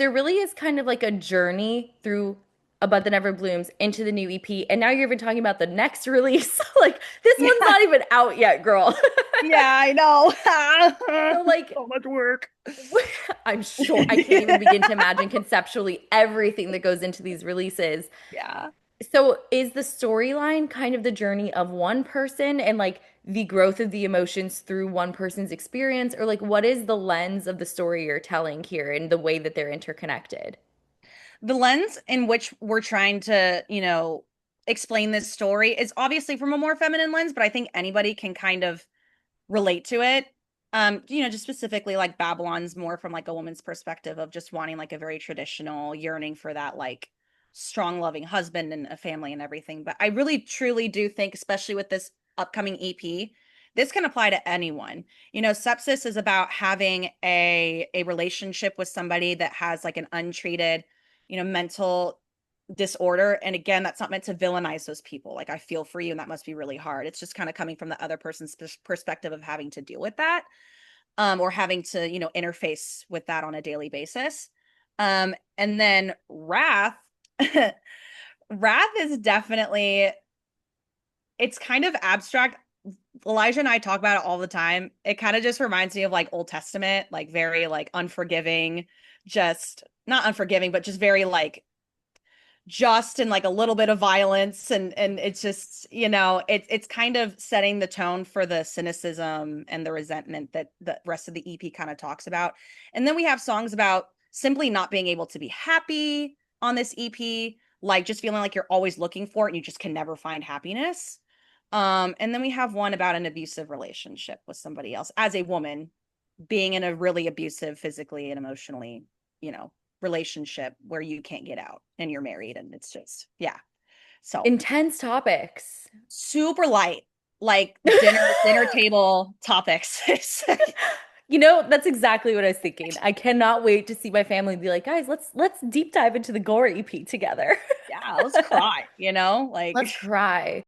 there really is kind of like a journey through A Bud That Never Blooms into the new EP. And now you're even talking about the next release. Like this one's Yeah. not even out yet, girl. Yeah, I know. So like So much work. I'm sure I can't even begin to imagine conceptually everything that goes into these releases. Yeah. So is the storyline kind of the journey of one person and like the growth of the emotions through one person's experience, or like what is the lens of the story you're telling here and the way that they're interconnected? The lens in which we're trying to, explain this story is obviously from a more feminine lens, but I think anybody can kind of relate to it. Just specifically like Babylon's more from like a woman's perspective of just wanting like a very traditional yearning for that like strong loving husband and a family and everything. But I really truly do think, especially with this upcoming EP, this can apply to anyone. Sepsis is about having a relationship with somebody that has like an untreated, mental disorder. And again, that's not meant to villainize those people. Like I feel for you and that must be really hard. It's just kind of coming from the other person's perspective of having to deal with that, or having to, interface with that on a daily basis. And then Wrath, Wrath is definitely, it's kind of abstract. Elijah and I talk about it all the time. It kind of just reminds me of like Old Testament, like very like unforgiving, just not unforgiving, but just very like just and like a little bit of violence, and it's just, it's kind of setting the tone for the cynicism and the resentment that the rest of the EP kind of talks about. And then we have songs about simply not being able to be happy on this EP, like just feeling like you're always looking for it and you just can never find happiness. And then we have one about an abusive relationship with somebody else as a woman, being in a really abusive physically and emotionally, you know, relationship where you can't get out and you're married, and it's just, yeah. So Intense topics. super light, like dinner table topics. You know, that's exactly what I was thinking. I cannot wait to see my family be like, guys, let's deep dive into the Gore EP together. Yeah, let's cry, Let's like cry.